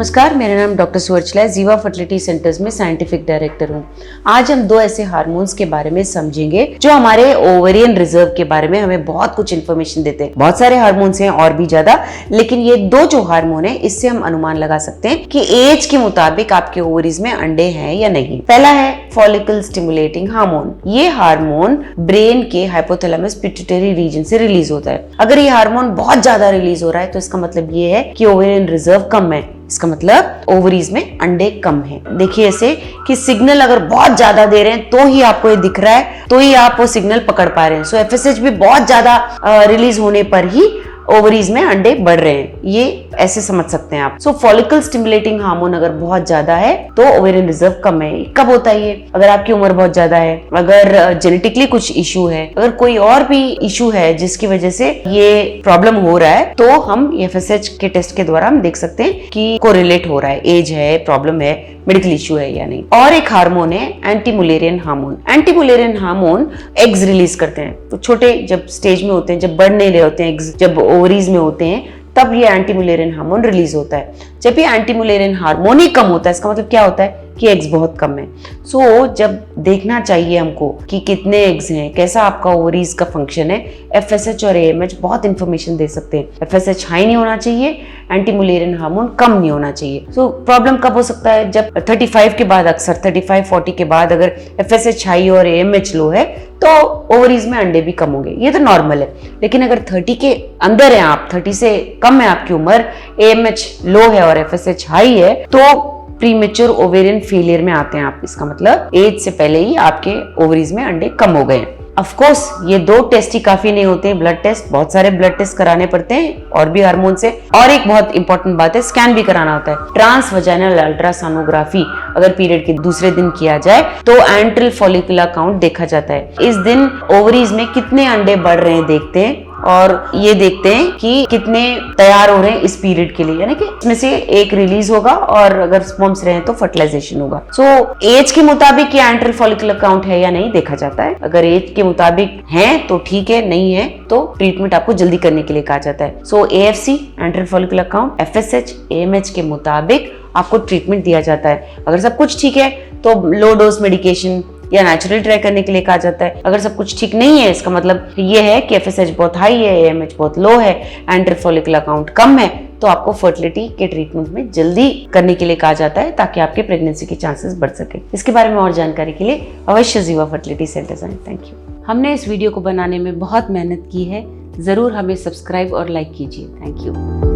नमस्कार, मेरा नाम डॉक्टर सुवर्चला है। जीवा फर्टिलिटी सेंटर्स में साइंटिफिक डायरेक्टर हूँ। आज हम दो ऐसे हार्मोन्स के बारे में समझेंगे जो हमारे ओवेरियन रिजर्व के बारे में हमें बहुत कुछ इन्फॉर्मेशन देते हैं। बहुत सारे हार्मोन्स हैं और भी ज्यादा, लेकिन ये दो जो हार्मोन है इससे हम अनुमान लगा सकते हैं कि एज के मुताबिक आपके ओवरीज में अंडे हैं या नहीं। पहला है फॉलिकल स्टिमुलेटिंग हार्मोन। ये हार्मोन ब्रेन के हाइपोथैलेमस पिट्यूटरी रीजन से रिलीज होता है। अगर ये हार्मोन बहुत ज्यादा रिलीज हो रहा है तो इसका मतलब ये है कि ओवेरियन रिजर्व कम है। इसका मतलब ओवरीज में अंडे कम हैं। देखिए ऐसे कि सिग्नल अगर बहुत ज्यादा दे रहे हैं तो ही आपको ये दिख रहा है, तो ही आप वो सिग्नल पकड़ पा रहे हैं। सो एफएसएच भी बहुत ज्यादा रिलीज होने पर ही ओवरीज में अंडे बढ़ रहे हैं, ये ऐसे समझ सकते हैं आप। सो फॉलिकल स्टिमुलेटिंग हार्मोन अगर बहुत ज्यादा है तो ओवेरियन रिजर्व कम है। कब होता है ये? अगर आपकी उम्र बहुत ज्यादा है, अगर जेनेटिकली कुछ इशू है, अगर कोई और भी इशू है जिसकी वजह से ये प्रॉब्लम हो रहा है, तो हम एफएसएच के टेस्ट के द्वारा हम देख सकते हैं कि कोरिलेट हो रहा है, एज है, प्रॉब्लम है, मेडिकल इशू है या नहीं। और एक हार्मोन है anti-Mullerian hormone. Anti-Mullerian hormone eggs release करते हैं। तो छोटे जब स्टेज में होते हैं, जब बढ़ नहीं रहे होते हैं एग्स, जब ओवरीज में होते हैं, तब ये एंटीमुलेरियन हार्मोन रिलीज होता है। जब ये एंटीमुलेरियन हार्मोन ही कम होता है, इसका मतलब क्या होता है कि एग्स बहुत कम है। सो जब देखना चाहिए हमको कि कितने एग्स हैं, कैसा आपका ओवरीज का फंक्शन है, एफएसएच और एएमएच बहुत इंफॉर्मेशन दे सकते हैं। एफएसएच हाई नहीं होना चाहिए, एंटीमुलेरियन हार्मोन कम नहीं होना चाहिए। सो प्रॉब्लम कब हो सकता है? जब 35 के बाद, अक्सर 35-40 के बाद अगर एफएसएच हाई और एएमएच लो है तो ओवरीज में अंडे भी कम होंगे, ये तो नॉर्मल है। लेकिन अगर 30 के अंदर है आप, 30 से कम है आपकी उम्र, एएमएच लो है और एफएसएच हाई है, तो प्रीमेच्योर ओवेरियन फेलियर में आते हैं आप। इसका मतलब एज से पहले ही आपके ओवरीज में अंडे कम हो गए हैं। ऑफ कोर्स ये दो टेस्ट ही काफी नहीं होते, ब्लड टेस्ट, बहुत सारे ब्लड टेस्ट कराने पड़ते हैं और भी हार्मोन से। और एक बहुत इंपॉर्टेंट बात है, स्कैन भी कराना होता है। ट्रांस वजाइनल अल्ट्रासोनोग्राफी अगर पीरियड के दूसरे दिन किया जाए तो एंट्रल फॉलिकुलर काउंट देखा जाता है। इस दिन ओवरीज में कितने अंडे बढ़ रहे हैं देखते हैं और ये देखते हैं कि कितने तैयार हो रहे हैं इस पीरियड के लिए, यानी कि इसमें से एक रिलीज होगा और अगर स्पर्म्स रहे तो फर्टिलाइजेशन होगा। सो एज के मुताबिक ये एंट्रल फॉलिकुलर काउंट है या नहीं देखा जाता है। अगर एज के मुताबिक है तो ठीक है, नहीं है तो ट्रीटमेंट आपको जल्दी करने के लिए कहा जाता है। So AFC antral follicular count, FSH, AMH के मुताबिक आपको ट्रीटमेंट दिया जाता है। अगर सब कुछ ठीक है तो लो डोज मेडिकेशन या नेचुरल ट्राई करने के लिए कहा जाता है। अगर सब कुछ ठीक नहीं है, इसका मतलब ये है कि एफएसएच बहुत हाई है, एएमएच बहुत लो है, एंट्रल फॉलिकुलर काउंट कम है, तो आपको फर्टिलिटी के ट्रीटमेंट में जल्दी करने के लिए कहा जाता है ताकि आपके प्रेगनेंसी के चांसेस बढ़ सके। इसके बारे में और जानकारी के लिए अवश्य जीवा फर्टिलिटी सेंटर्स आएं। Thank you. हमने इस वीडियो को बनाने में बहुत मेहनत की है, जरूर हमें सब्सक्राइब और लाइक कीजिए। Thank you.